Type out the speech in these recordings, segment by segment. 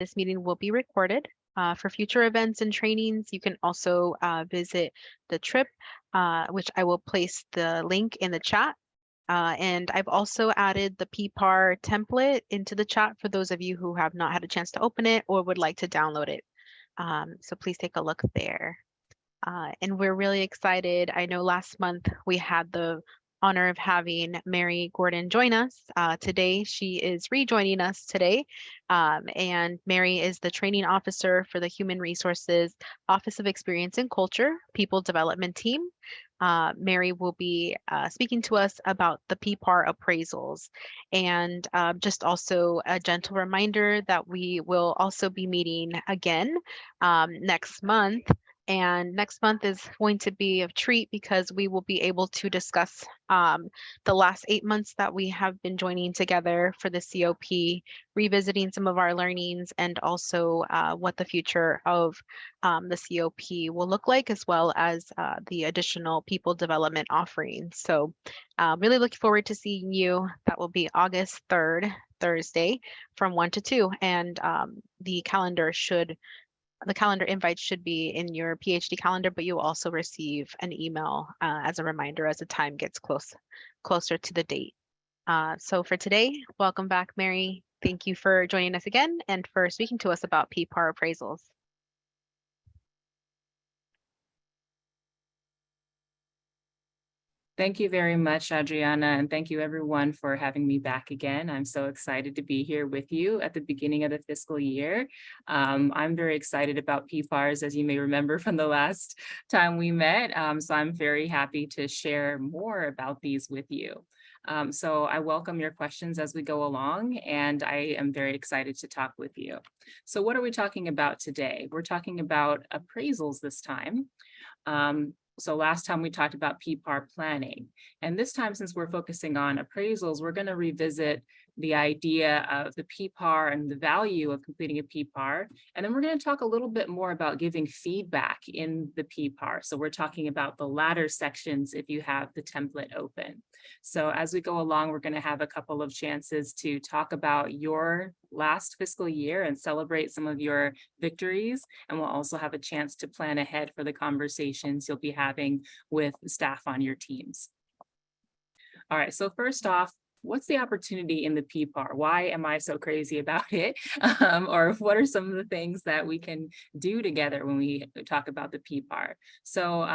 This meeting will be recorded. For future events and trainings, you can also visit the trip, which I will place the link in the chat. And I've also added the PPAR template into the chat for those of you who have not had a chance to open it or would like to download it. So please take a look there. And we're really excited. I know last month we had the honor of having Mary Gordon join us. Today, she is rejoining us today. And Mary is the training officer for the Human Resources Office of Experience and Culture People Development Team. Mary will be speaking to us about the PPAR appraisals. And just also a gentle reminder that we will also be meeting again next month. And next month is going to be a treat because we will be able to discuss the last 8 months that we have been joining together for the COP, revisiting some of our learnings, and also what the future of the COP will look like, as well as the additional people development offerings. So really looking forward to seeing you. That will be August 3rd, Thursday, from 1 to 2. And the calendar invite should be in your PhD calendar, but you'll also receive an email as a reminder as the time gets closer to the date. So for today, welcome back, Mary. Thank you for joining us again and for speaking to us about PPAR appraisals. Thank you very much, Adriana, and thank you everyone for having me back again. I'm so excited to be here with you at the beginning of the fiscal year. I'm very excited about PPARs, as you may remember from the last time we met. So I'm very happy to share more about these with you. So I welcome your questions as we go along, and I am very excited to talk with you. So what are we talking about today? We're talking about appraisals this time. So last time we talked about PPAR planning, and this time, since we're focusing on appraisals, we're going to revisit the idea of the PPAR and the value of completing a PPAR. And then we're going to talk a little bit more about giving feedback in the PPAR. So we're talking about the latter sections if you have the template open. So as we go along, we're going to have a couple of chances to talk about your last fiscal year and celebrate some of your victories. And we'll also have a chance to plan ahead for the conversations you'll be having with staff on your teams. All right, so first off, what's the opportunity in the PPAR? Why am I so crazy about it? Or what are some of the things that we can do together when we talk about the PPAR? So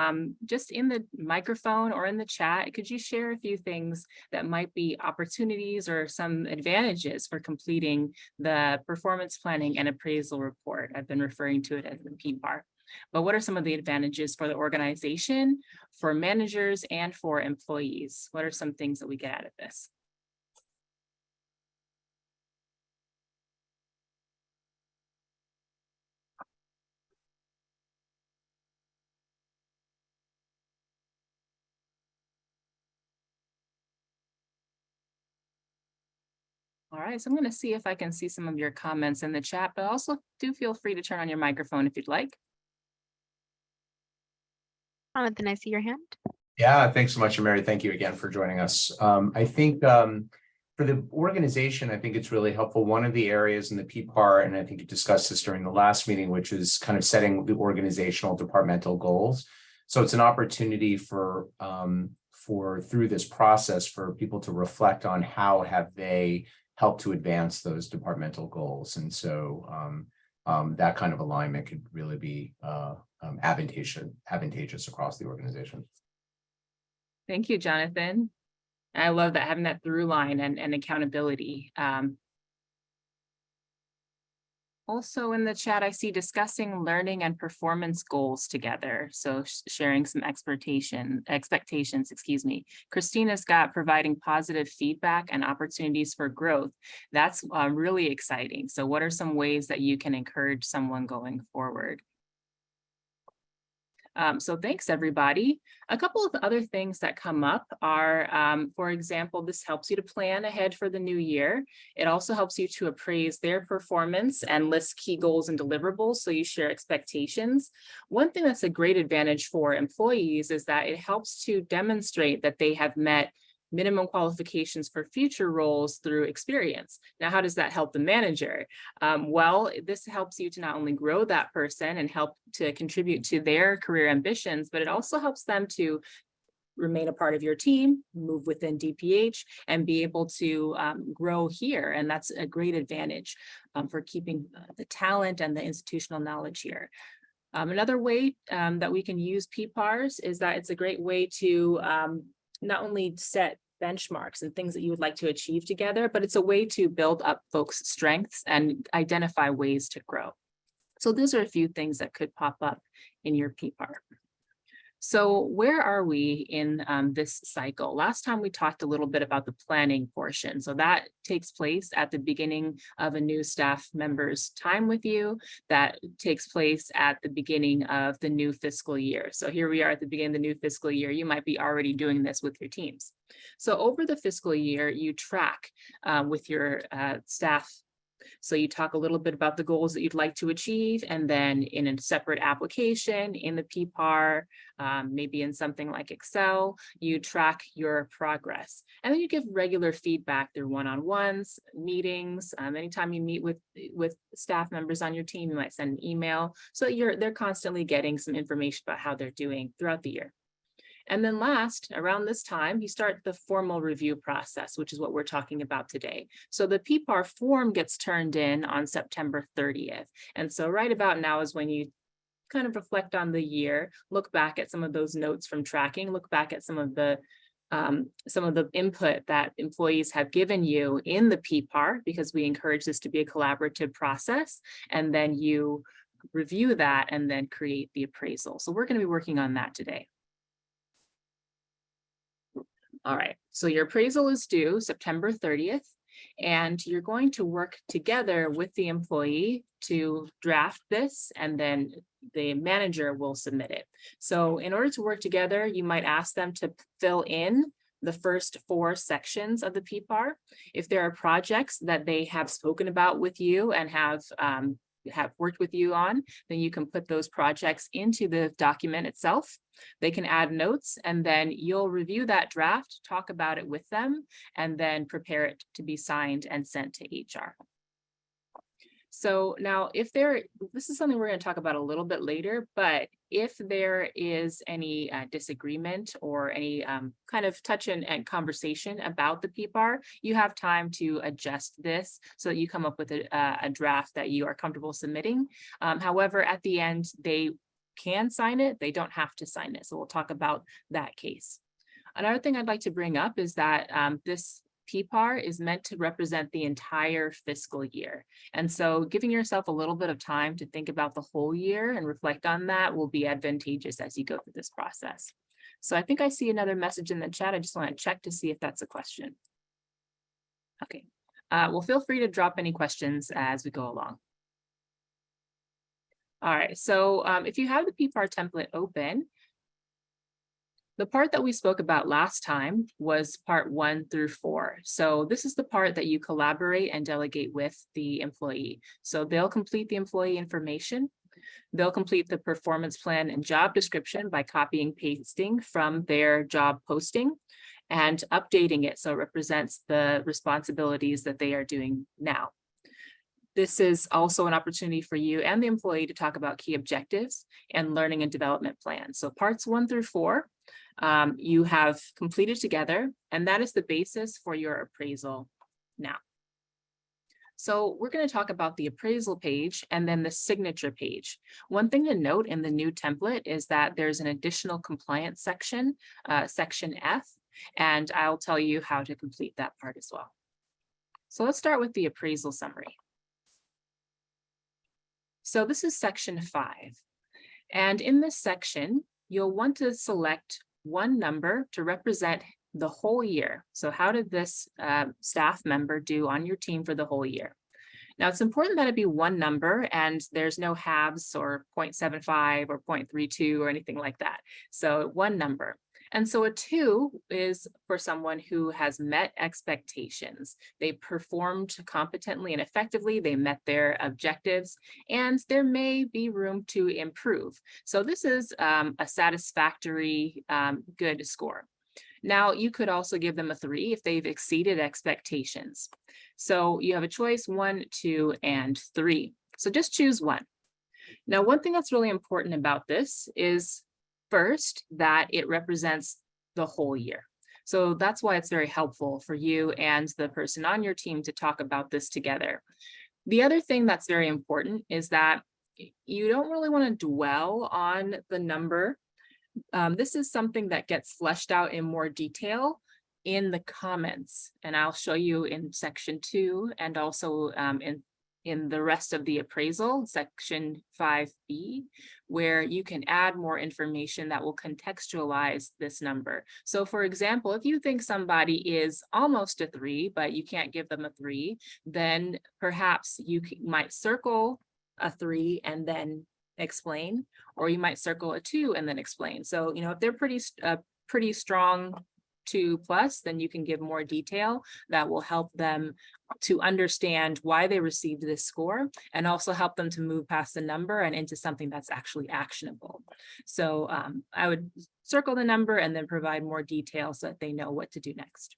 just in the microphone or in the chat, could you share a few things that might be opportunities or some advantages for completing the performance planning and appraisal report? I've been referring to it as the PPAR. But what are some of the advantages for the organization, for managers, and for employees? What are some things that we get out of this? All right, so I'm going to see if I can see some of your comments in the chat, but also do feel free to turn on your microphone if you'd like. Jonathan, I see your hand. Yeah, thanks so much, Mary. Thank you again for joining us. I think for the organization, I think it's really helpful. One of the areas in the PPAR, and I think you discussed this during the last meeting, which is kind of setting the organizational departmental goals. So it's an opportunity for through this process for people to reflect on how have they helped to advance those departmental goals. And so that kind of alignment could really be advantageous across the organization. Thank you, Jonathan. I love that, having that through line and accountability. Also in the chat, I see discussing learning and performance goals together. So sharing some expectations, Christina's got providing positive feedback and opportunities for growth. That's really exciting. So what are some ways that you can encourage someone going forward? So thanks, everybody. A couple of other things that come up are, for example, this helps you to plan ahead for the new year. It also helps you to appraise their performance and list key goals and deliverables, so you share expectations. One thing that's a great advantage for employees is that it helps to demonstrate that they have met minimum qualifications for future roles through experience. Now, how does that help the manager? Well, this helps you to not only grow that person and help to contribute to their career ambitions, but it also helps them to remain a part of your team, move within DPH, and be able to grow here. And that's a great advantage for keeping the talent and the institutional knowledge here. Another way that we can use PPARs is that it's a great way to not only set benchmarks and things that you would like to achieve together, but it's a way to build up folks' strengths and identify ways to grow. So those are a few things that could pop up in your PPAR. So where are we in this cycle? Last time we talked a little bit about the planning portion. So that takes place at the beginning of a new staff member's time with you. That takes place at the beginning of the new fiscal year. So here we are at the beginning of the new fiscal year. You might be already doing this with your teams. So over the fiscal year, you track with your staff. So you talk a little bit about the goals that you'd like to achieve, and then in a separate application in the PPAR, maybe in something like Excel, you track your progress. And then you give regular feedback through one-on-ones, meetings. Anytime you meet with staff members on your team, you might send an email. So they're constantly getting some information about how they're doing throughout the year. And then last, around this time, you start the formal review process, which is what we're talking about today. So the PPAR form gets turned in on September 30th. And so right about now is when you kind of reflect on the year, look back at some of those notes from tracking, look back at some of the input that employees have given you in the PPAR, because we encourage this to be a collaborative process. And then you review that and then create the appraisal. So we're going to be working on that today. All right, so your appraisal is due September 30th, and you're going to work together with the employee to draft this, and then the manager will submit it. So in order to work together, you might ask them to fill in the first 4 sections of the PPAR. If there are projects that they have spoken about with you and have worked with you on, then you can put those projects into the document itself. They can add notes, and then you'll review that draft, talk about it with them, and then prepare it to be signed and sent to HR. So now this is something we're going to talk about a little bit later, but if there is any disagreement or any kind of touch and conversation about the PPAR, you have time to adjust this so that you come up with a draft that you are comfortable submitting. However, at the end, they can sign it. They don't have to sign it. So we'll talk about that case. Another thing I'd like to bring up is that this PPAR is meant to represent the entire fiscal year. And so giving yourself a little bit of time to think about the whole year and reflect on that will be advantageous as you go through this process. So I think I see another message in the chat. I just want to check to see if that's a question. Okay, well, feel free to drop any questions as we go along. All right, so if you have the PPAR template open, the part that we spoke about last time was part 1 through 4. So this is the part that you collaborate and delegate with the employee. So they'll complete the employee information. They'll complete the performance plan and job description by copying, pasting from their job posting and updating it so it represents the responsibilities that they are doing now. This is also an opportunity for you and the employee to talk about key objectives and learning and development plans. So parts 1 through 4, you have completed together, and that is the basis for your appraisal now. So we're going to talk about the appraisal page and then the signature page. One thing to note in the new template is that there's an additional compliance section, section F, and I'll tell you how to complete that part as well. So let's start with the appraisal summary. So this is section 5. And in this section, you'll want to select one number to represent the whole year. So how did this staff member do on your team for the whole year? Now, it's important that it be one number and there's no halves or 0.75 or 0.32 or anything like that. So one number. And so a 2 is for someone who has met expectations. They performed competently and effectively. They met their objectives, and there may be room to improve. So this is a satisfactory, good score. Now, you could also give them a 3 if they've exceeded expectations. So you have a choice, 1, 2, and 3. So just choose one. Now, one thing that's really important about this is first that it represents the whole year. So that's why it's very helpful for you and the person on your team to talk about this together. The other thing that's very important is that you don't really want to dwell on the number. This is something that gets fleshed out in more detail in the comments, and I'll show you in section 2 and also in the rest of the appraisal, section 5B, where you can add more information that will contextualize this number. So for example, if you think somebody is almost a 3, but you can't give them a 3, then perhaps you might circle a 3 and then explain, or you might circle a 2 and then explain. So, if they're pretty strong 2+, then you can give more detail that will help them to understand why they received this score, and also help them to move past the number and into something that's actually actionable. So I would circle the number and then provide more detail so that they know what to do next.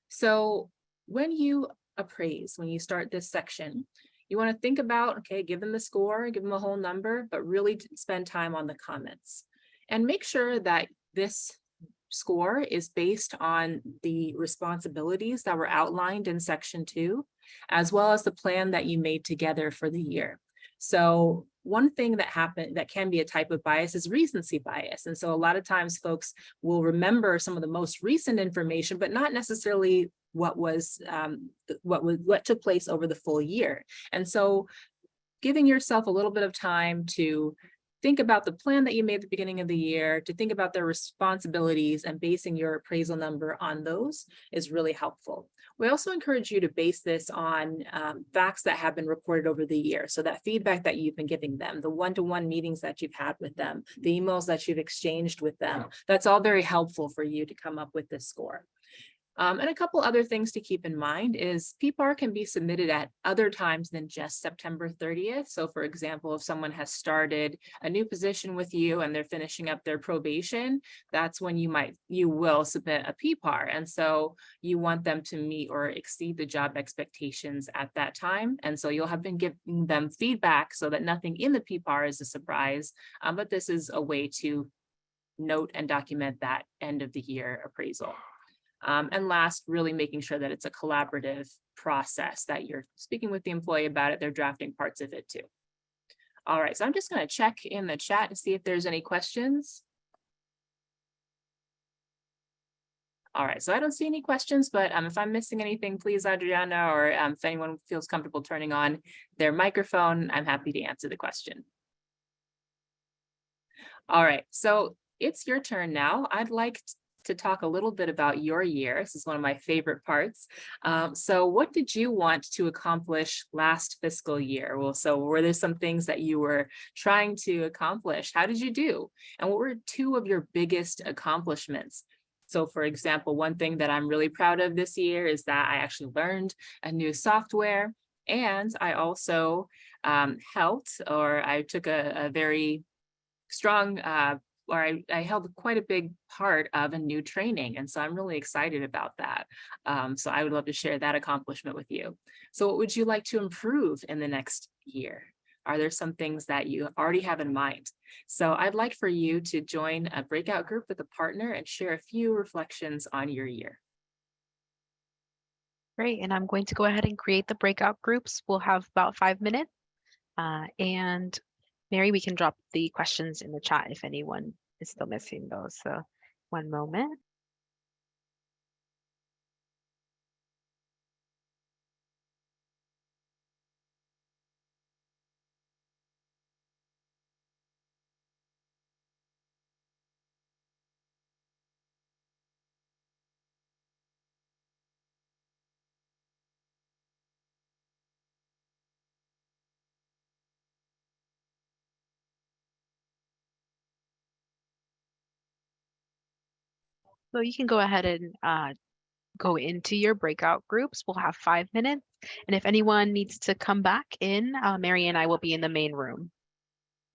So when you appraise, when you start this section, you want to think about, okay, give them the score, give them a whole number, but really spend time on the comments. And make sure that this score is based on the responsibilities that were outlined in section 2, as well as the plan that you made together for the year. So one thing that can be a type of bias is recency bias. And so a lot of times folks will remember some of the most recent information, but not necessarily what took place over the full year. And so giving yourself a little bit of time to think about the plan that you made at the beginning of the year, to think about their responsibilities and basing your appraisal number on those is really helpful. We also encourage you to base this on facts that have been reported over the year. So that feedback that you've been giving them, the one-to-one meetings that you've had with them, the emails that you've exchanged with them, that's all very helpful for you to come up with this score. And a couple other things to keep in mind is PPAR can be submitted at other times than just September 30th. So for example, if someone has started a new position with you and they're finishing up their probation, that's when you will submit a PPAR. And so you want them to meet or exceed the job expectations at that time. And so you'll have been giving them feedback so that nothing in the PPAR is a surprise. But this is a way to note and document that end of the year appraisal. And last, really making sure that it's a collaborative process, that you're speaking with the employee about it, they're drafting parts of it too. All right, so I'm just going to check in the chat to see if there's any questions. All right, so I don't see any questions, but if I'm missing anything, please, Adriana, or if anyone feels comfortable turning on their microphone, I'm happy to answer the question. All right, so it's your turn now. I'd like to talk a little bit about your year. This is one of my favorite parts. So what did you want to accomplish last fiscal year? Well, so were there some things that you were trying to accomplish? How did you do? And what were 2 of your biggest accomplishments? So for example, one thing that I'm really proud of this year is that I actually learned a new software, and I also helped, or I took a very strong I held quite a big part of a new training. And so I'm really excited about that. So I would love to share that accomplishment with you. So what would you like to improve in the next year? Are there some things that you already have in mind? So I'd like for you to join a breakout group with a partner and share a few reflections on your year. Great, and I'm going to go ahead and create the breakout groups. We'll have about 5 minutes. And Mary, we can drop the questions in the chat if anyone is still missing those. So one moment. So you can go ahead and go into your breakout groups. We'll have 5 minutes. And if anyone needs to come back in, Mary and I will be in the main room.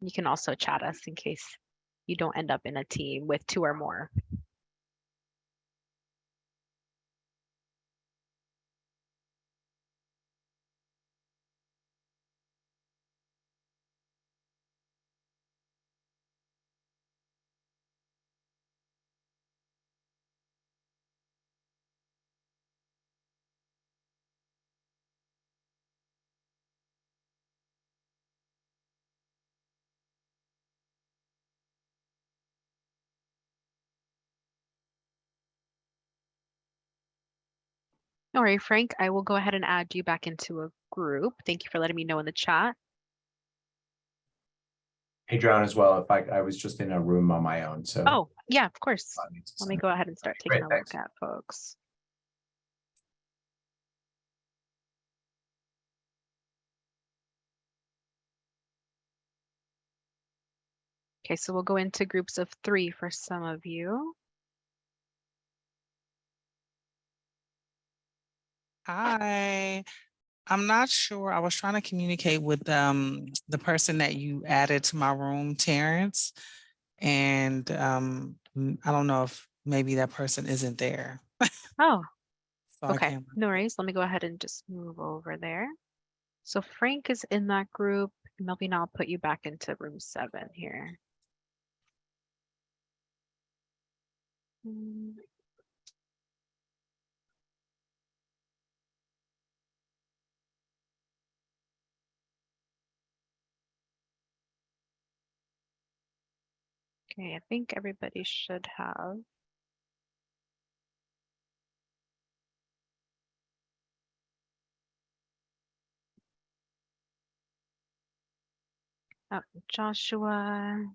You can also chat us in case you don't end up in a team with 2 or more. All right, Frank, I will go ahead and add you back into a group. Thank you for letting me know in the chat. Hey, John, as well. If I was just in a room on my own, so. Oh, yeah, of course. I need to Let me sign go ahead and start taking Great, a thanks. look at folks. Okay, so we'll go into groups of 3 for some of you. Hi. I'm not sure. I was trying to communicate with the person that you added to my room, Terrence. And I don't know if maybe that person isn't there. Oh, So I okay, can't. no worries. Let me go ahead and just move over there. So Frank is in that group. Melvin, I'll put you back into room 7 here. Mm. Okay, I think everybody should have. Oh, Joshua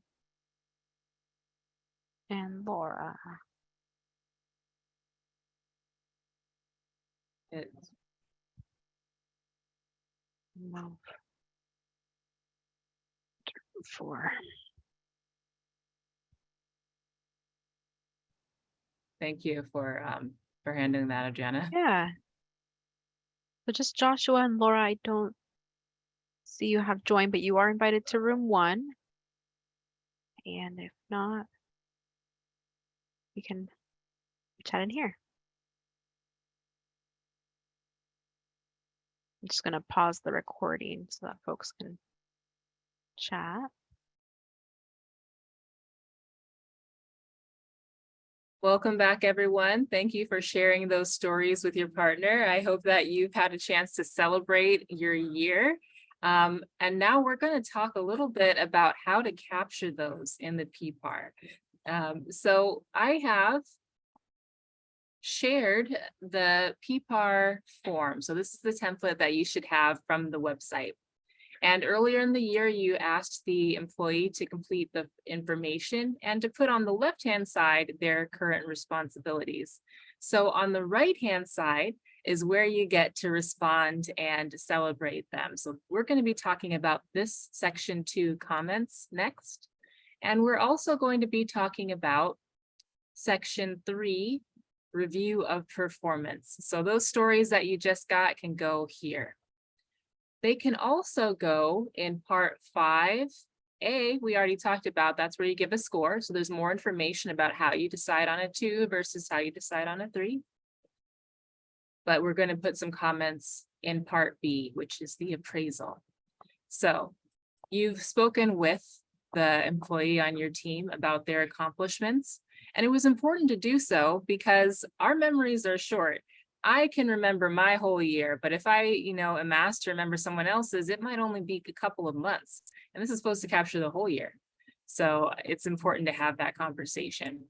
and Laura. It's- No. 4. Thank you for handling that, Adriana. Yeah. So just Joshua and Laura, I don't see you have joined, but you are invited to room 1. And if not, you can chat in here. I'm just going to pause the recording so that folks can chat. Welcome back, everyone. Thank you for sharing those stories with your partner. I hope that you've had a chance to celebrate your year. And now we're going to talk a little bit about how to capture those in the PPAR. So I have shared the PPAR form. So this is the template that you should have from the website. And earlier in the year, you asked the employee to complete the information and to put on the left-hand side their current responsibilities. So on the right-hand side is where you get to respond and celebrate them. So we're going to be talking about this section 2 comments next. And we're also going to be talking about section 3, review of performance. So those stories that you just got can go here. They can also go in part 5A, we already talked about, that's where you give a score. So there's more information about how you decide on a 2 versus how you decide on a 3. But we're going to put some comments in part B, which is the appraisal. So you've spoken with the employee on your team about their accomplishments. And it was important to do so because our memories are short. I can remember my whole year, but if I, am asked to remember someone else's, it might only be a couple of months. And this is supposed to capture the whole year. So it's important to have that conversation.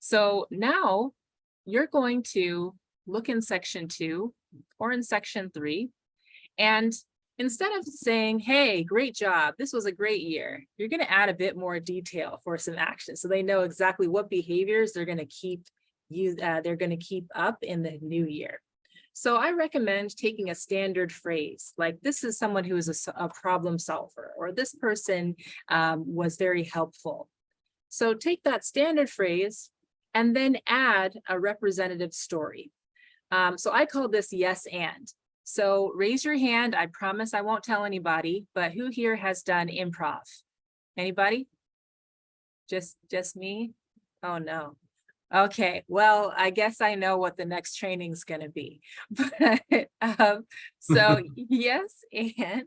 So now you're going to look in section 2 or in section 3. And instead of saying, hey, great job, this was a great year, you're going to add a bit more detail for some action. So they know exactly what behaviors they're going to keep up in the new year. So I recommend taking a standard phrase, like this is someone who is a problem solver, or this person was very helpful. So take that standard phrase and then add a representative story. So I call this yes and. So raise your hand. I promise I won't tell anybody, but who here has done improv? Anybody? Just me? Oh no. Okay, well, I guess I know what the next training is going to be. But so yes, and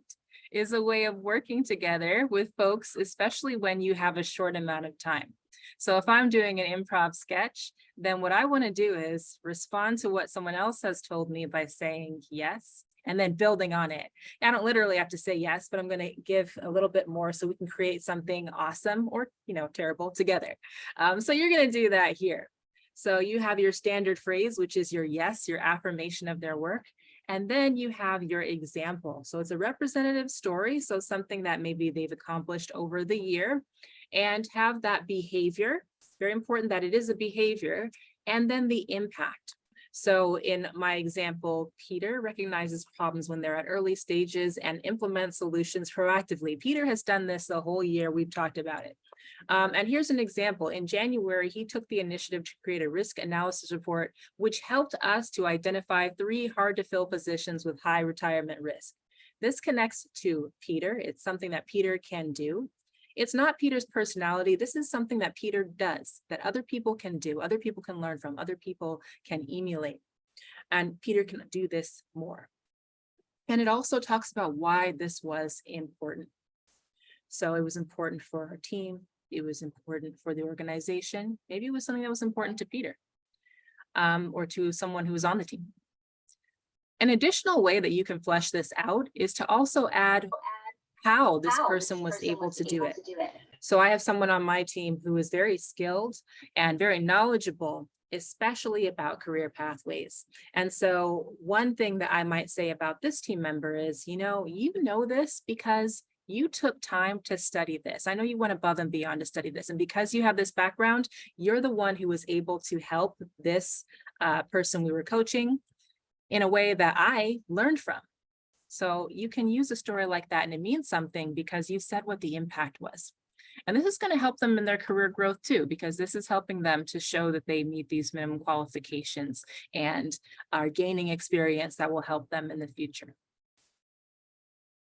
is a way of working together with folks, especially when you have a short amount of time. So if I'm doing an improv sketch, then what I want to do is respond to what someone else has told me by saying yes, and then building on it. I don't literally have to say yes, but I'm going to give a little bit more so we can create something awesome or, terrible together. So you're going to do that here. So you have your standard phrase, which is your yes, your affirmation of their work. And then you have your example. So it's a representative story. So something that maybe they've accomplished over the year, and have that behavior. Very important that it is a behavior, and then the impact. So in my example, Peter recognizes problems when they're at early stages and implements solutions proactively. Peter has done this the whole year. We've talked about it. And here's an example. In January, he took the initiative to create a risk analysis report, which helped us to identify 3 hard-to-fill positions with high retirement risk. This connects to Peter. It's something that Peter can do. It's not Peter's personality. This is something that Peter does, that other people can do, other people can learn from, other people can emulate. And Peter can do this more. And it also talks about why this was important. So it was important for our team. It was important for the organization. Maybe it was something that was important to Peter, or to someone who was on the team. An additional way that you can flesh this out is to also add how this person was able to do it. So I have someone on my team who is very skilled and very knowledgeable, especially about career pathways. And so one thing that I might say about this team member is, you know this because you took time to study this. I know you went above and beyond to study this. And because you have this background, you're the one who was able to help this person we were coaching in a way that I learned from. So you can use a story like that and it means something because you said what the impact was. And this is going to help them in their career growth too, because this is helping them to show that they meet these minimum qualifications and are gaining experience that will help them in the future.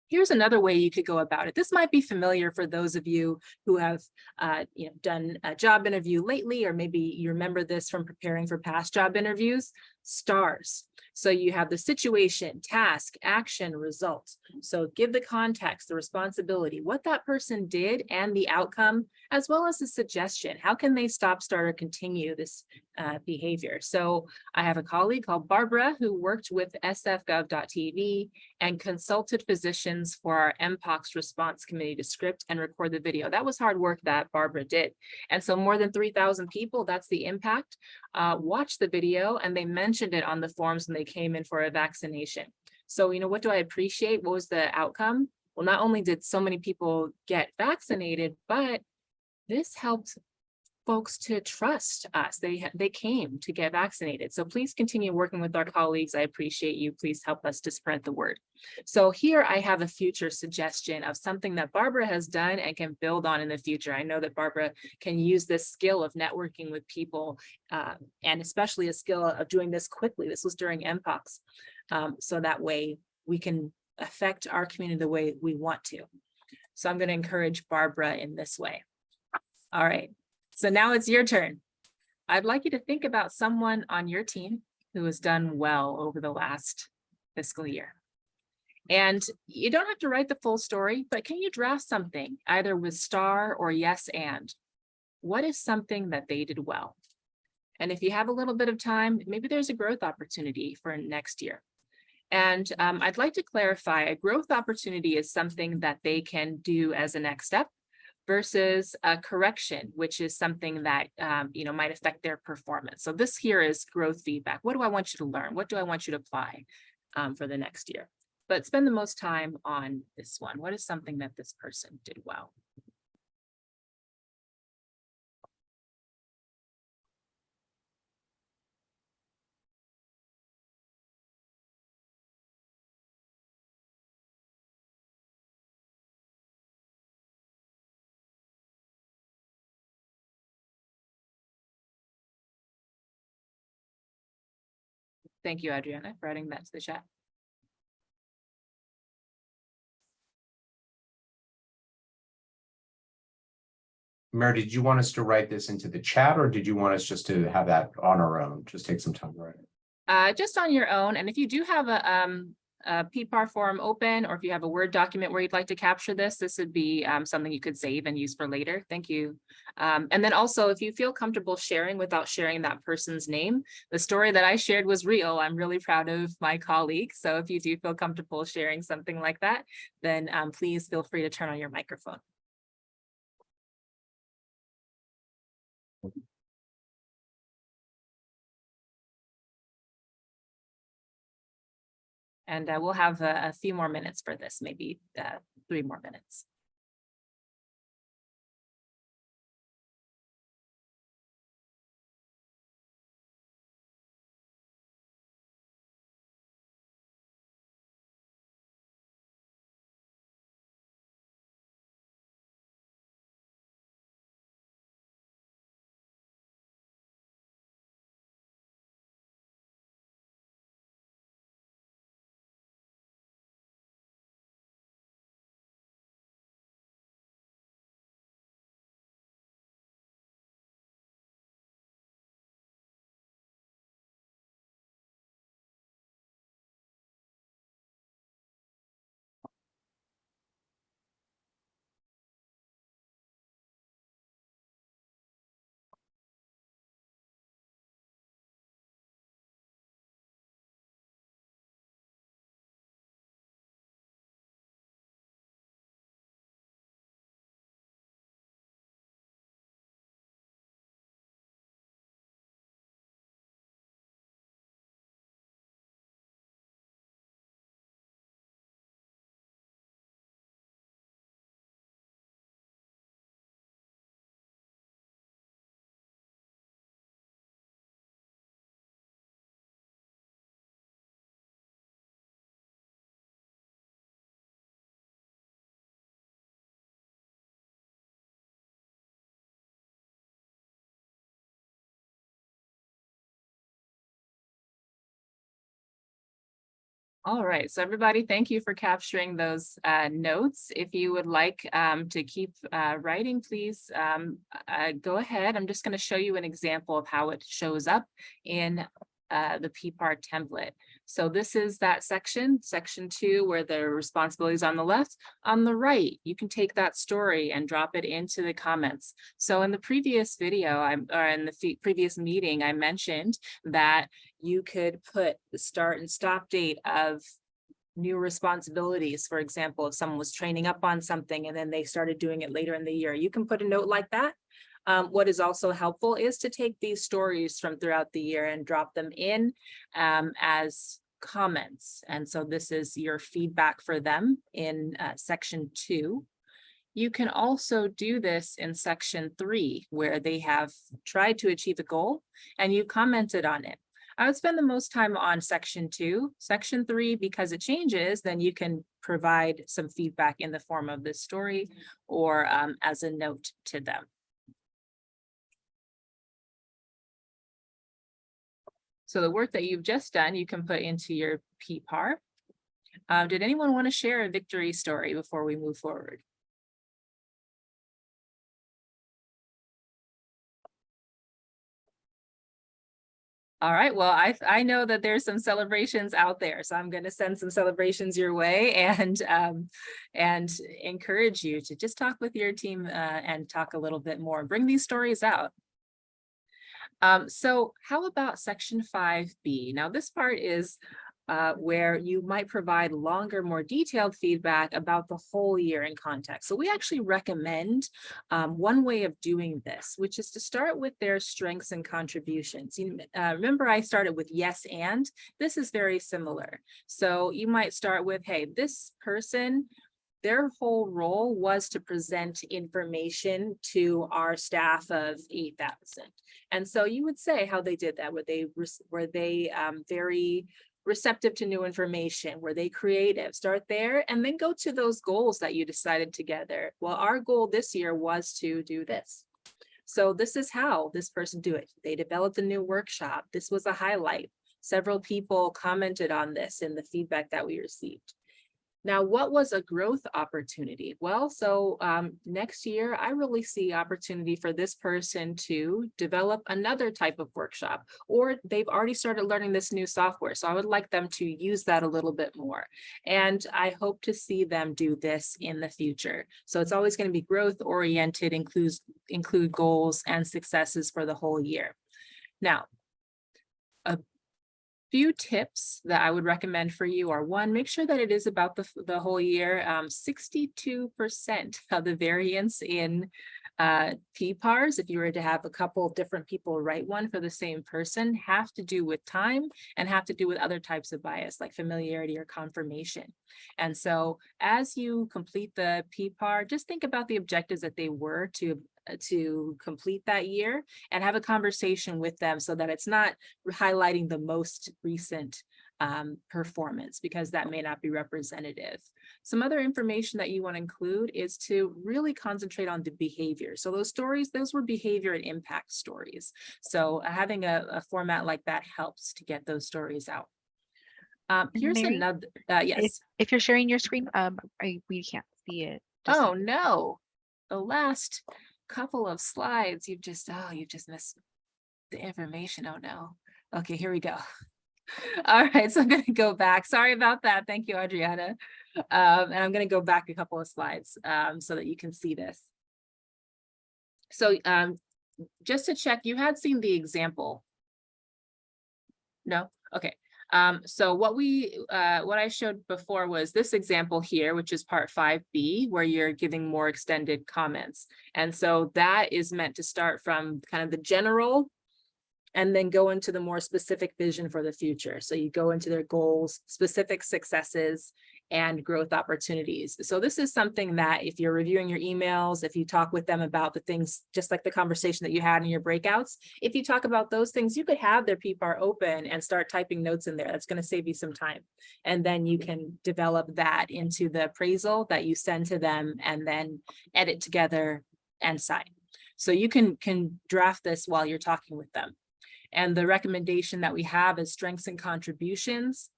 Here's another way you could go about it. This might be familiar for those of you who have done a job interview lately, or maybe you remember this from preparing for past job interviews. STARS. So you have the situation, task, action, result. So give the context, the responsibility, what that person did and the outcome, as well as the suggestion. How can they stop, start, or continue this behavior? So I have a colleague called Barbara who worked with sfgov.tv and consulted physicians for our MPOX response committee to script and record the video. That was hard work that Barbara did. And so more than 3,000 people, that's the impact, watched the video, and they mentioned it on the forms when they came in for a vaccination. So, what do I appreciate? What was the outcome? Well, not only did so many people get vaccinated, but this helped folks to trust us. They came to get vaccinated. So please continue working with our colleagues. I appreciate you. Please help us to spread the word. So here I have a future suggestion of something that Barbara has done and can build on in the future. I know that Barbara can use this skill of networking with people, and especially a skill of doing this quickly. This was during MPOX. So that way we can affect our community the way we want to. So I'm going to encourage Barbara in this way. All right. So now it's your turn. I'd like you to think about someone on your team who has done well over the last fiscal year. And you don't have to write the full story, but can you draft something either with star or yes and? What is something that they did well? And if you have a little bit of time, maybe there's a growth opportunity for next year. And I'd like to clarify, a growth opportunity is something that they can do as a next step, versus a correction, which is something that might affect their performance. So this here is growth feedback. What do I want you to learn? What do I want you to apply for the next year? But spend the most time on this one. What is something that this person did well? Thank you, Adriana, for adding that to the chat. Mary, did you want us to write this into the chat, or did you want us just to have that on our own? Just take some time to write it. Just on your own. And if you do have a PPAR form open, or if you have a Word document where you'd like to capture this, this would be something you could save and use for later. Thank you. And then also, if you feel comfortable sharing without sharing that person's name, the story that I shared was real. I'm really proud of my colleague. So if you do feel comfortable sharing something like that, then please feel free to turn on your microphone. And we'll have a few more minutes for this, maybe 3 more minutes. All right, so everybody, thank you for capturing those notes. If you would like to keep writing, please go ahead. I'm just going to show you an example of how it shows up in the PPAR template. So this is that section 2, where the responsibilities on the left. On the right, you can take that story and drop it into the comments. So in the previous video, or in the previous meeting, I mentioned that you could put the start and stop date of new responsibilities. For example, if someone was training up on something and then they started doing it later in the year, you can put a note like that. What is also helpful is to take these stories from throughout the year and drop them in as comments. And so this is your feedback for them in section 2. You can also do this in section 3, where they have tried to achieve a goal and you commented on it. I would spend the most time on section 2. Section 3, because it changes, then you can provide some feedback in the form of this story or as a note to them. So the work that you've just done, you can put into your PPAR. Did anyone want to share a victory story before we move forward? All right, well, I know that there's some celebrations out there, so I'm going to send some celebrations your way and encourage you to just talk with your team and talk a little bit more, bring these stories out. So how about section 5B? Now this part is where you might provide longer, more detailed feedback about the whole year in context. So we actually recommend one way of doing this, which is to start with their strengths and contributions. Remember I started with yes and? This is very similar. So you might start with, hey, this person, their whole role was to present information to our staff of 8,000. And so you would say how they did that. Were they very receptive to new information? Were they creative? Start there and then go to those goals that you decided together. Well, our goal this year was to do this. So this is how this person do it. They developed a new workshop. This was a highlight. Several people commented on this in the feedback that we received. Now, what was a growth opportunity? Well, so next year, I really see opportunity for this person to develop another type of workshop, or they've already started learning this new software. So I would like them to use that a little bit more. And I hope to see them do this in the future. So it's always going to be growth oriented, include goals and successes for the whole year. Now, a few tips that I would recommend for you are: one, make sure that it is about the whole year. 62% of the variance in PPARs, if you were to have a couple of different people write one for the same person, have to do with time and have to do with other types of bias like familiarity or confirmation. And so as you complete the PPAR, just think about the objectives that they were to complete that year and have a conversation with them so that it's not highlighting the most recent performance, because that may not be representative. Some other information that you want to include is to really concentrate on the behavior. So those stories, those were behavior and impact stories. So having a format like that helps to get those stories out. Here's Mary, another, yes. If you're sharing your screen, we can't see it. Just Oh, no. The last couple of slides, you've just missed the information. Oh, no. Okay, here we go. All right, so I'm going to go back. Sorry about that. Thank you, Adriana. And I'm going to go back a couple of slides so that you can see this. So just to check, you had seen the example. No? Okay. So what I showed before was this example here, which is part 5B, where you're giving more extended comments. And so that is meant to start from kind of the general and then go into the more specific vision for the future. So you go into their goals, specific successes, and growth opportunities. So this is something that if you're reviewing your emails, if you talk with them about the things, just like the conversation that you had in your breakouts, if you talk about those things, you could have their PPAR open and start typing notes in there. That's going to save you some time. And then you can develop that into the appraisal that you send to them and then edit together and sign. So you can draft this while you're talking with them. And the recommendation that we have is strengths and contributions,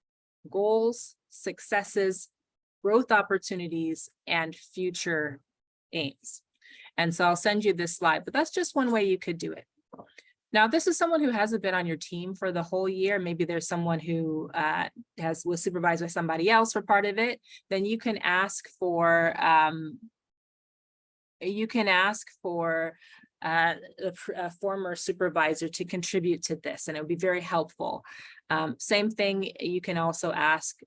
goals, successes, growth opportunities, and future aims. And so I'll send you this slide, but that's just one way you could do it. Now, if this is someone who hasn't been on your team for the whole year, maybe there's someone who was supervised by somebody else for part of it, then you can ask for a former supervisor to contribute to this, and it would be very helpful. Same thing, you can also ask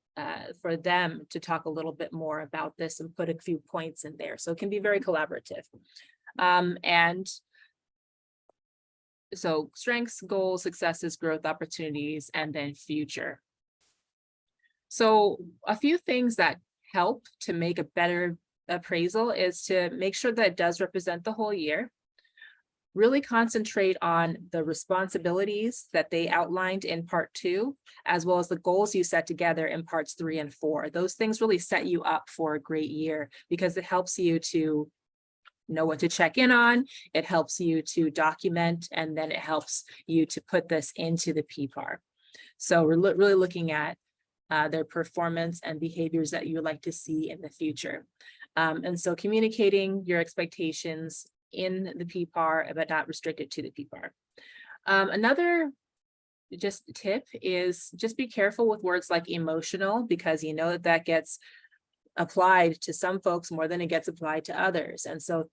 for them to talk a little bit more about this and put a few points in there. So it can be very collaborative. And so strengths, goals, successes, growth opportunities, and then future. So a few things that help to make a better appraisal is to make sure that it does represent the whole year. Really concentrate on the responsibilities that they outlined in part 2, as well as the goals you set together in parts 3 and 4. Those things really set you up for a great year because it helps you to know what to check in on, it helps you to document, and then it helps you to put this into the PPAR. So we're really looking at their performance and behaviors that you would like to see in the future. And so communicating your expectations in the PPAR, but not restricted to the PPAR. Another just tip is just be careful with words like emotional, because you know that gets applied to some folks more than it gets applied to others. And so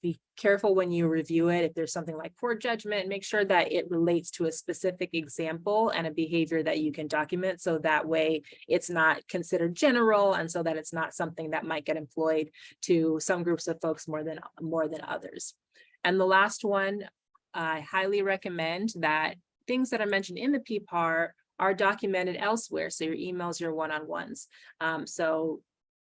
be careful when you review it. If there's something like poor judgment, make sure that it relates to a specific example and a behavior that you can document. So that way it's not considered general, and so that it's not something that might get employed to some groups of folks more than others. And the last one, I highly recommend that things that are mentioned in the PPAR are documented elsewhere. So your emails, your one-on-ones. So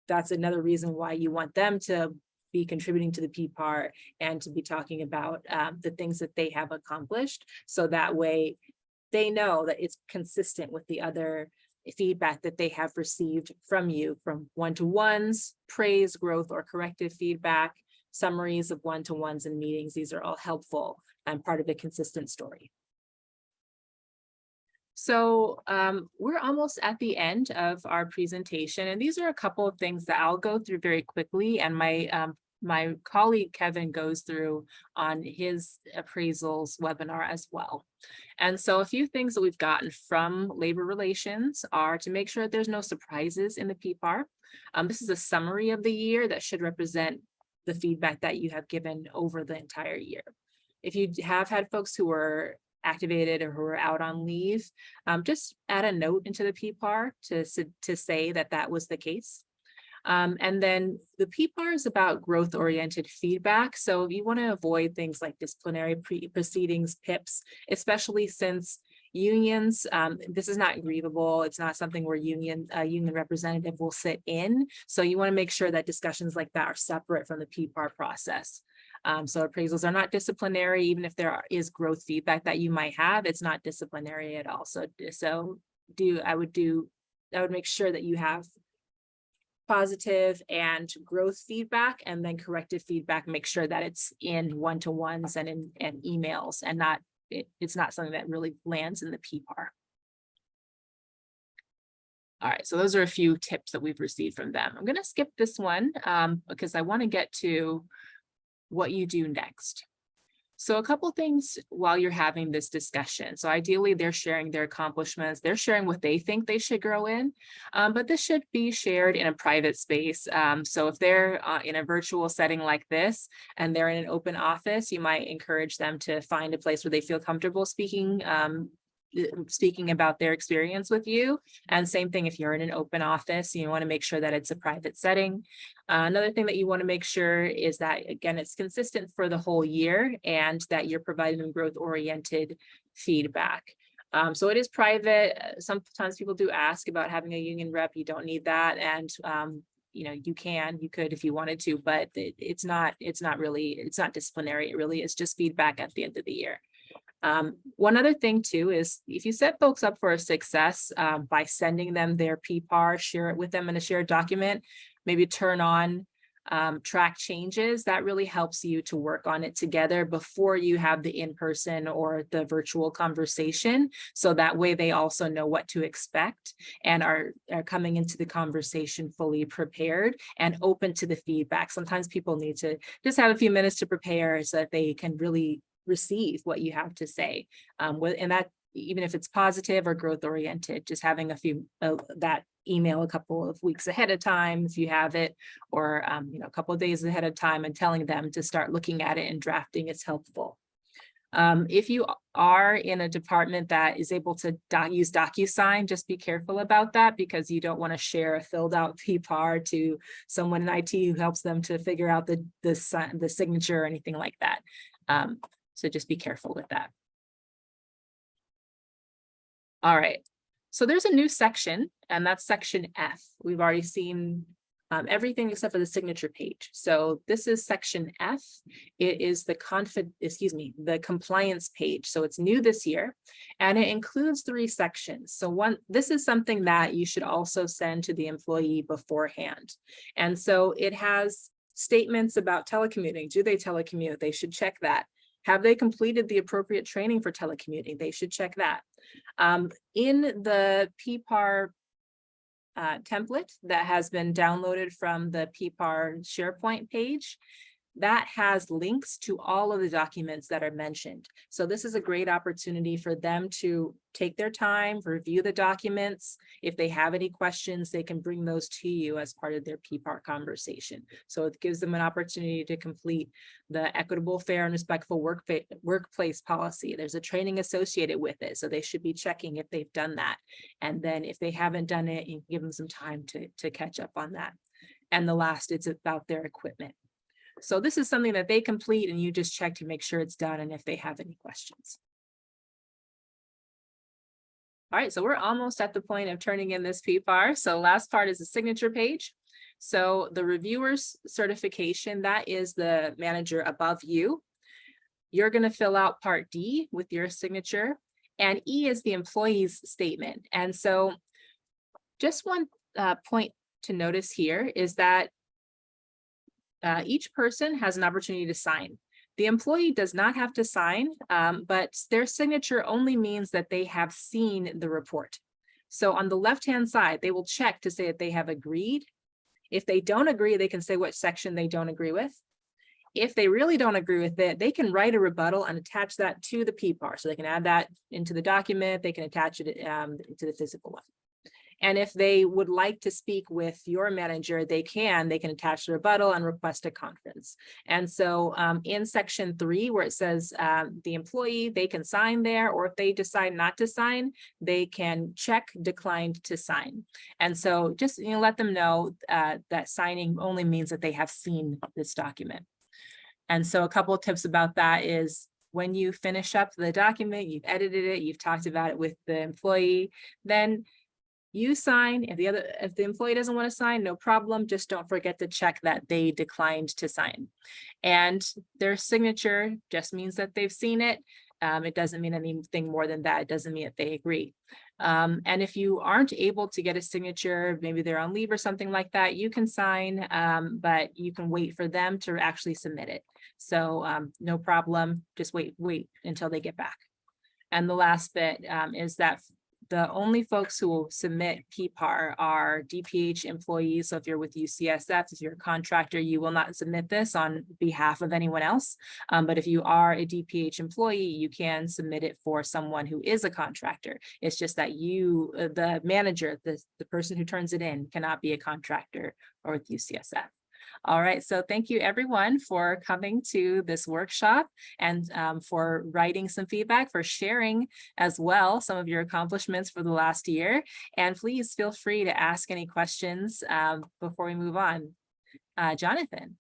that's another reason why you want them to be contributing to the PPAR and to be talking about the things that they have accomplished. So that way they know that it's consistent with the other feedback that they have received from you, from one-to-ones, praise, growth, or corrective feedback, summaries of one-to-ones and meetings. These are all helpful and part of a consistent story. So we're almost at the end of our presentation, and these are a couple of things that I'll go through very quickly, and my colleague Kevin goes through on his appraisals webinar as well. And so a few things that we've gotten from labor relations are to make sure that there's no surprises in the PPAR. This is a summary of the year that should represent the feedback that you have given over the entire year. If you have had folks who were activated or who are out on leave, just add a note into the PPAR to say that that was the case. And then the PPAR is about growth-oriented feedback. So you want to avoid things like disciplinary proceedings, PIPs, especially since unions, this is not grievable. It's not something where union representative will sit in. So you want to make sure that discussions like that are separate from the PPAR process. So appraisals are not disciplinary, even if there is growth feedback that you might have, it's not disciplinary at all. So I would make sure that you have positive and growth feedback, and then corrective feedback, make sure that it's in one-to-ones and in emails, and not it's not something that really lands in the PPAR. All right, so those are a few tips that we've received from them. I'm going to skip this one because I want to get to what you do next. So a couple things while you're having this discussion. So ideally, they're sharing their accomplishments. They're sharing what they think they should grow in, but this should be shared in a private space. So if they're in a virtual setting like this and they're in an open office, you might encourage them to find a place where they feel comfortable speaking about their experience with you. And same thing, if you're in an open office, you want to make sure that it's a private setting. Another thing that you want to make sure is that, again, it's consistent for the whole year and that you're providing them growth-oriented feedback. So it is private. Sometimes people do ask about having a union rep. You don't need that. And you know, you could if you wanted to, but it's not disciplinary. It really is just feedback at the end of the year. One other thing too is if you set folks up for a success by sending them their PPAR, share it with them in a shared document, maybe turn on track changes, that really helps you to work on it together before you have the in-person or the virtual conversation. So that way they also know what to expect and are coming into the conversation fully prepared and open to the feedback. Sometimes people need to just have a few minutes to prepare so that they can really receive what you have to say. And that, even if it's positive or growth oriented, just having a few that email a couple of weeks ahead of time if you have it, or you know, a couple of days ahead of time, and telling them to start looking at it and drafting is helpful. If you are in a department that is able to use DocuSign, just be careful about that, because you don't want to share a filled out PPAR to someone in IT who helps them to figure out the signature or anything like that. So just be careful with that. All right, so there's a new section, and that's section F. We've already seen everything except for the signature page. So this is section F. It is the compliance page. So it's new this year, and it includes 3 sections. So this is something that you should also send to the employee beforehand. And so it has statements about telecommuting. Do they telecommute? They should check that. Have they completed the appropriate training for telecommuting? They should check that. In the PPAR template that has been downloaded from the PPAR SharePoint page, that has links to all of the documents that are mentioned. So this is a great opportunity for them to take their time, review the documents. If they have any questions, they can bring those to you as part of their PPAR conversation. So it gives them an opportunity to complete the equitable, fair, and respectful workplace policy. There's a training associated with it, so they should be checking if they've done that. And then if they haven't done it, you give them some time to catch up on that. And the last, it's about their equipment. So this is something that they complete, and you just check to make sure it's done and if they have any questions. All right, so we're almost at the point of turning in this PPAR. So last part is the signature page. So the reviewer's certification, that is the manager above you. You're going to fill out part D with your signature, and E is the employee's statement. And so just one point to notice here is that each person has an opportunity to sign. The employee does not have to sign, but their signature only means that they have seen the report. So on the left-hand side, they will check to say that they have agreed. If they don't agree, they can say what section they don't agree with. If they really don't agree with it, they can write a rebuttal and attach that to the PPAR. So they can add that into the document, they can attach it to the physical one. And if they would like to speak with your manager, they can attach the rebuttal and request a conference. And so in section 3, where it says the employee, they can sign there, or if they decide not to sign, they can check declined to sign. And so just let them know that signing only means that they have seen this document. And so a couple of tips about that is, when you finish up the document, you've edited it, you've talked about it with the employee, then you sign. If the employee doesn't want to sign, no problem. Just don't forget to check that they declined to sign. And their signature just means that they've seen it. It doesn't mean anything more than that. It doesn't mean that they agree. And if you aren't able to get a signature, maybe they're on leave or something like that, you can sign, but you can wait for them to actually submit it. So no problem, just wait until they get back. And the last bit is that the only folks who will submit PPAR are DPH employees. So if you're with UCSF, if you're a contractor, you will not submit this on behalf of anyone else. But if you are a DPH employee, you can submit it for someone who is a contractor. It's just that you, the manager, the person who turns it in, cannot be a contractor or with UCSF. All right, so thank you everyone for coming to this workshop and for writing some feedback, for sharing as well some of your accomplishments for the last year. And please feel free to ask any questions before we move on. Jonathan.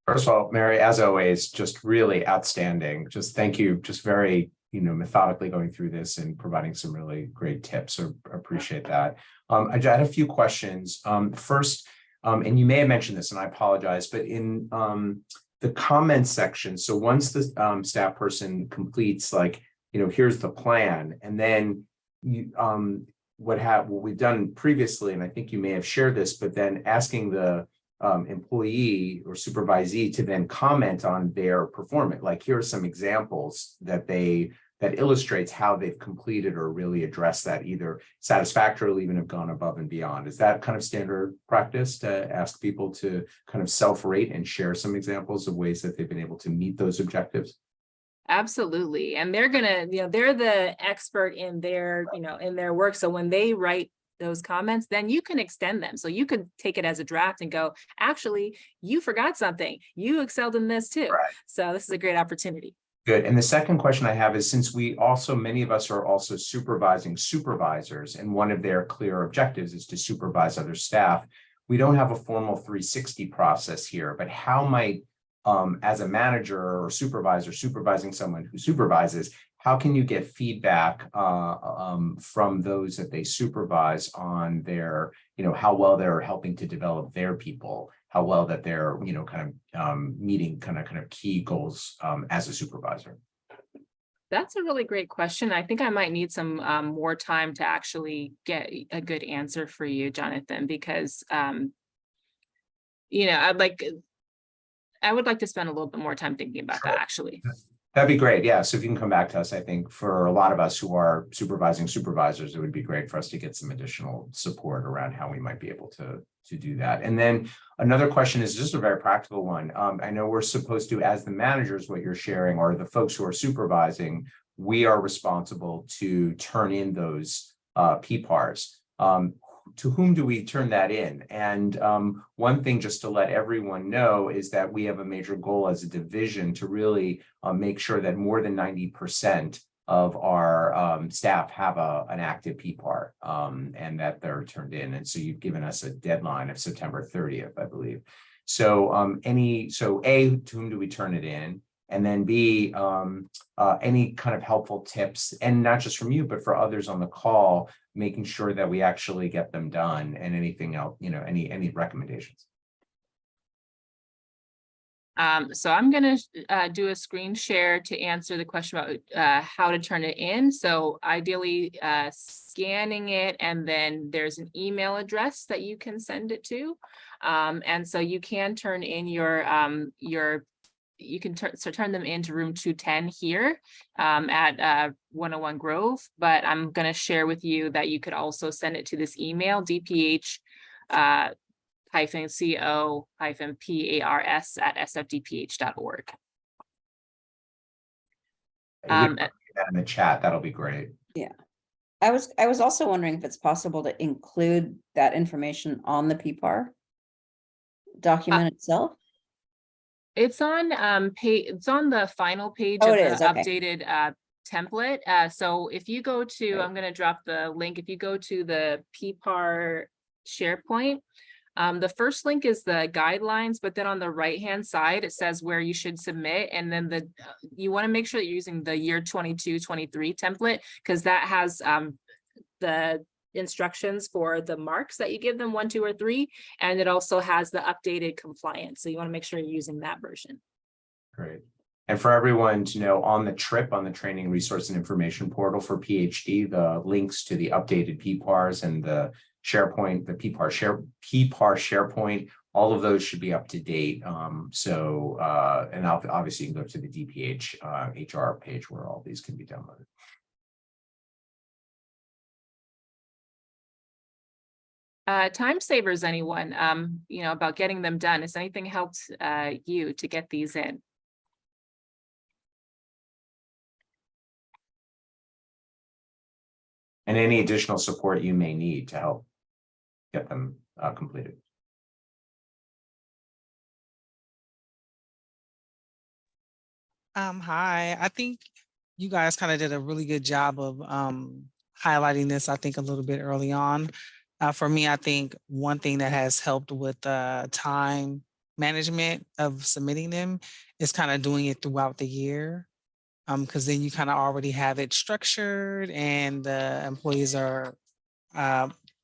First of all, Mary, as always, just really outstanding. Just thank you. Just very, methodically going through this and providing some really great tips. So appreciate that. I had a few questions. First, and you may have mentioned this, and I apologize, but in the comments section, so once the staff person completes, here's the plan, and then you, what we've done previously, and I think you may have shared this, but then asking the employee or supervisee to then comment on their performance. Like, here are some examples that illustrates how they've completed or really addressed that, either satisfactorily, even have gone above and beyond. Is that kind of standard practice to ask people to kind of self-rate and share some examples of ways that they've been able to meet those objectives? Absolutely. And they're gonna, they're the expert in their, in their work. So when they write those comments, then you can extend them. So you could take it as a draft and go, actually, you forgot something. You excelled in this too. Right. So this is a great opportunity. Good. And the second question I have is, since many of us are also supervising supervisors, and one of their clear objectives is to supervise other staff, we don't have a formal 360 process here, but how might, as a manager or supervisor supervising someone who supervises, how can you get feedback from those that they supervise on their, how well they're helping to develop their people, how well that they're, meeting kind of key goals as a supervisor? That's a really great question. I think I might need some more time to actually get a good answer for you, Jonathan, because, I would like to spend a little bit more time thinking about that, actually. That'd be great. Yeah. So if you can come back to us, I think for a lot of us who are supervising supervisors, it would be great for us to get some additional support around how we might be able to do that. And then another question is just a very practical one. I know we're supposed to, as the managers, what you're sharing, or the folks who are supervising, we are responsible to turn in those PPARs. To whom do we turn that in? And one thing just to let everyone know is that we have a major goal as a division to really make sure that more than 90% of our staff have an active PPAR and that they're turned in. And so you've given us a deadline of September 30th, I believe. So A, to whom do we turn it in? And then B, any kind of helpful tips, and not just from you, but for others on the call, making sure that we actually get them done, and anything else, any recommendations. So I'm going to do a screen share to answer the question about how to turn it in. So ideally scanning it, and then there's an email address that you can send it to. And so you can turn in you can turn them into room 210 here at 101 Grove, but I'm going to share with you that you could also send it to this email, dph-co-pars@sfdph.org. That in the chat, that'll be great. Yeah. I was also wondering if it's possible to include that information on the PPAR document itself. It's on it's on the final page Oh, of it the is, okay. updated template. So if you go to, Great. I'm gonna drop the link. If you go to the PPAR SharePoint, the first link is the guidelines, but then on the right-hand side, it says where you should submit. And then you want to make sure that you're using the year 22-23 template, because that has the instructions for the marks that you give them 1, 2, or 3. And it also has the updated compliance. So you want to make sure you're using that version. Great. And for everyone to know, on the TRIP, on the Training Resource and Information Portal for PhD, the links to the updated PPARs and the SharePoint, the PPAR SharePoint, all of those should be up to date. And obviously you can go to the DPH HR page where all these can be downloaded. Time savers, anyone, about getting them done? Has anything helped you to get these in? And any additional support you may need to help get them completed. Hi, I think you guys kind of did a really good job of highlighting this, I think, a little bit early on. For me, I think one thing that has helped with time management of submitting them is kind of doing it throughout the year. Because then you kind of already have it structured and the employees are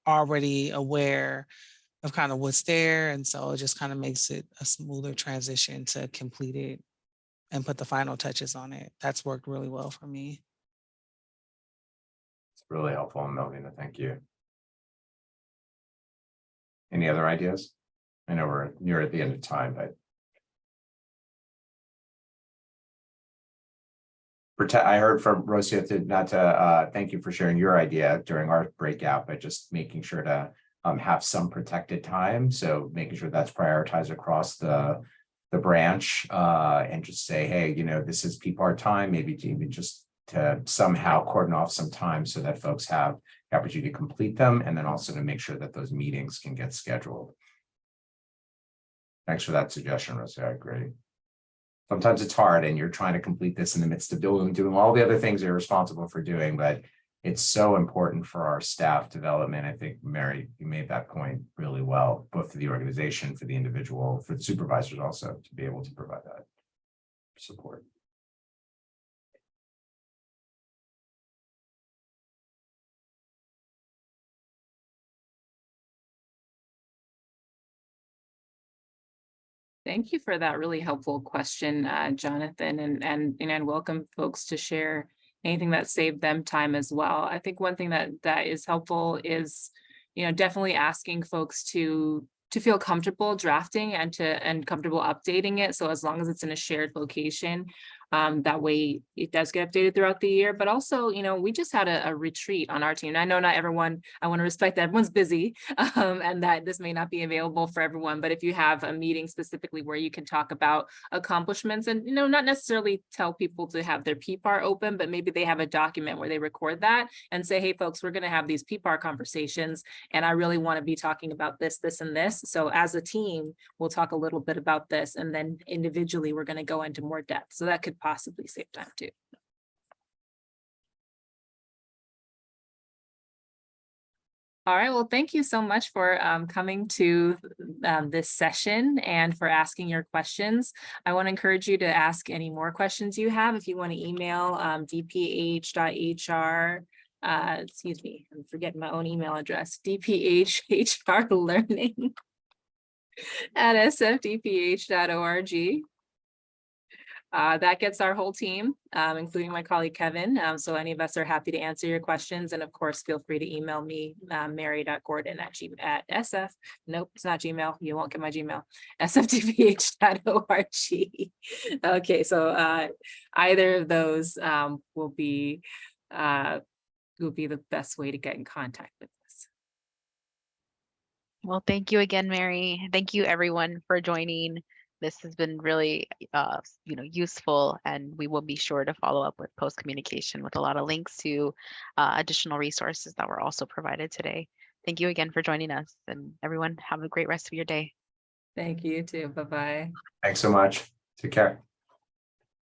already aware of kind of what's there. And so it just kind of makes it a smoother transition to complete it and put the final touches on it. That's worked really well for me. It's really helpful, Melvina. Thank you. Any other ideas? I know we're near at the end of time, but I heard from Rosia thank you for sharing your idea during our breakout, but just making sure to have some protected time. So making sure that's prioritized across the branch and just say, hey, this is PPAR time, maybe to even just to somehow cordon off some time so that folks have the opportunity to complete them, and then also to make sure that those meetings can get scheduled. Thanks for that suggestion, Rosia. I agree. Sometimes it's hard and you're trying to complete this in the midst of doing all the other things you're responsible for doing, but it's so important for our staff development. I think, Mary, you made that point really well, both for the organization, for the individual, for the supervisors also, to be able to provide that support. Thank you for that really helpful question, Jonathan, and welcome folks to share anything that saved them time as well. I think one thing that is helpful is, definitely asking folks to feel comfortable drafting and comfortable updating it. So as long as it's in a shared location, that way it does get updated throughout the year. But also, we just had a retreat on our team. And I know not everyone, I want to respect that everyone's busy and that this may not be available for everyone. But if you have a meeting specifically where you can talk about accomplishments and, not necessarily tell people to have their PPAR open, but maybe they have a document where they record that and say, hey, folks, we're going to have these PPAR conversations. And I really want to be talking about this, this, and this. So as a team, we'll talk a little bit about this. And then individually, we're going to go into more depth. So that could possibly save time too. All right, well, thank you so much for coming to this session and for asking your questions. I want to encourage you to ask any more questions you have. If you want to email dph.hr, excuse me, I'm forgetting my own email address, dphrlearning@sfdph.org. That gets our whole team, including my colleague Kevin. So any of us are happy to answer your questions. And of course, feel free to email me, mary.gordon@sf. Nope, it's not Gmail. You won't get my Gmail. sfdph.org. Okay, so either of those will be the best way to get in contact with us. Well, thank you again, Mary. Thank you everyone for joining. This has been really, useful, and we will be sure to follow up with post communication with a lot of links to additional resources that were also provided today. Thank you again for joining us, and everyone have a great rest of your day. Thank you too. Bye-bye. Thanks so much. Take care.